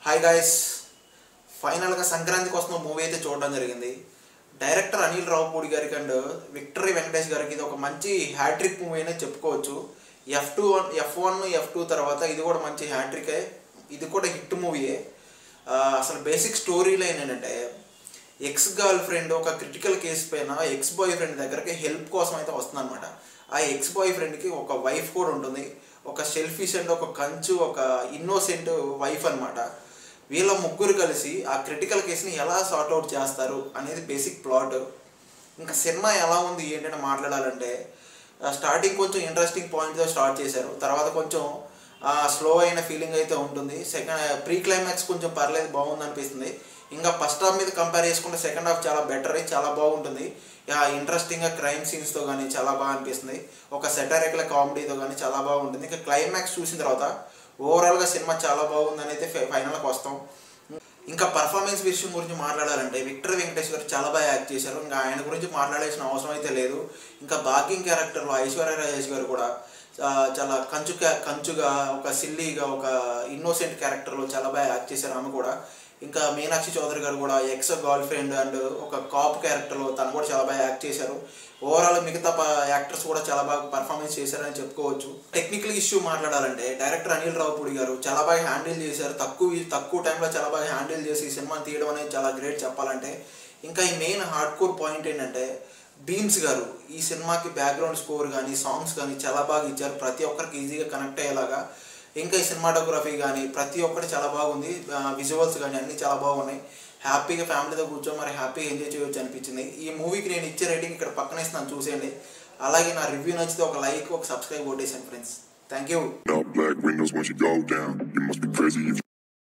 Hi guys, ఫైనల్గా సంక్రాంతికి వస్తున్న మూవీ అయితే చూడడం జరిగింది. డైరెక్టర్ అనిల్ రావుపూడి గారికి అండ్ విక్టరీ వెంకటేష్ గారికి ఇది ఒక మంచి హ్యాట్రిక్ మూవీ అనే చెప్పుకోవచ్చు. ఎఫ్1 ఎఫ్2 తర్వాత ఇది కూడా మంచి హ్యాట్రికే. ఇది కూడా హిట్ మూవీయే. అసలు బేసిక్ స్టోరీ లైన్ ఏంటంటే, ఎక్స్ గర్ల్ ఫ్రెండ్ ఒక క్రిటికల్ కేసు పైన ఎక్స్ బాయ్ ఫ్రెండ్ దగ్గరికి హెల్ప్ కోసం అయితే వస్తుంది అనమాట. ఆ ఎక్స్ బాయ్ ఫ్రెండ్కి ఒక వైఫ్ కూడా ఉంటుంది. ఒక సెల్ఫిష్ అండ్ ఒక కంచు, ఒక ఇన్నోసెంట్ వైఫ్ అనమాట. వీళ్ళ ముగ్గురు కలిసి ఆ క్రిటికల్ కేసుని ఎలా సార్ట్అవుట్ చేస్తారు అనేది బేసిక్ ప్లాట్. ఇంకా సినిమా ఎలా ఉంది ఏంటంటే మాట్లాడాలంటే, స్టార్టింగ్ కొంచెం ఇంట్రెస్టింగ్ పాయింట్తో స్టార్ట్ చేశారు. తర్వాత కొంచెం స్లో అయిన ఫీలింగ్ అయితే ఉంటుంది. ప్రీ క్లైమాక్స్ కొంచెం పర్లేదు, బాగుంది అనిపిస్తుంది. ఇంకా ఫస్ట్ హాఫ్ మీద కంపేర్ చేసుకుంటే సెకండ్ హాఫ్ చాలా బెటర్, చాలా బాగుంటుంది. ఇంట్రెస్టింగ్గా క్రైమ్ సీన్స్తో కానీ చాలా బాగా అనిపిస్తుంది. ఒక సెటరికల్ కామెడీతో కానీ చాలా బాగుంటుంది. ఇంకా క్లైమాక్స్ చూసిన తర్వాత ఓవరాల్గా సినిమా చాలా బాగుందని అయితే ఫైనల్కి వస్తాం. ఇంకా పర్ఫార్మెన్స్ విషయం గురించి మాట్లాడాలంటే, విక్టరీ వెంకటేష్ గారు చాలా బాగా యాక్ట్ చేశారు. ఇంకా ఆయన గురించి మాట్లాడాల్సిన అవసరం అయితే లేదు. ఇంకా బాకింగ్ క్యారెక్టర్లో ఐశ్వర్య రాజేష్ గారు కూడా చాలా కంచుగా, ఒక సిల్లీగా, ఒక ఇన్నోసెంట్ క్యారెక్టర్లో చాలా బాగా యాక్ట్ చేశారు ఆమె కూడా. ఇంకా మీనాక్షి చౌదరి గారు కూడా ఎక్స్ గర్ల్ ఫ్రెండ్ అండ్ ఒక కాప్ క్యారెక్టర్లో తను కూడా చాలా బాగా యాక్ట్ చేశారు. ఓవరాల్ మిగతా యాక్టర్స్ కూడా చాలా బాగా పర్ఫార్మెన్స్ చేశారని చెప్పుకోవచ్చు. టెక్నికల్ ఇష్యూ మాట్లాడాలంటే, డైరెక్టర్ అనిల్ రావుపూడి గారు చాలా బాగా హ్యాండిల్ చేశారు. తక్కువ టైంలో చాలా బాగా హ్యాండిల్ చేసి ఈ సినిమాని తీయడం అనేది చాలా గ్రేట్ చెప్పాలంటే. ఇంకా ఈ మెయిన్ హార్డ్ కోర్ పాయింట్ ఏంటంటే, బీమ్స్ గారు ఈ సినిమాకి బ్యాక్గ్రౌండ్ స్కోర్ కానీ సాంగ్స్ కానీ చాలా బాగా ఇచ్చారు. ప్రతి ఒక్కరికి ఈజీగా కనెక్ట్ అయ్యేలాగా. ఇంకా ఈ సినిమాటోగ్రఫీ కానీ ప్రతి ఒక్కటి చాలా బాగుంది. విజువల్స్ కానీ అన్నీ చాలా బాగున్నాయి. హ్యాపీగా ఫ్యామిలీతో కూర్చొని మరి హ్యాపీగా ఎంజాయ్ చేయవచ్చు అనిపించింది. ఈ మూవీకి నేను ఇచ్చే రేటింగ్ ఇక్కడ పక్కన ఇస్తున్నాను, చూసేయండి. అలాగే నా రివ్యూ నచ్చితే ఒక లైక్, ఒక సబ్స్క్రైబ్ కొట్టేసాను ఫ్రెండ్స్. Thank you.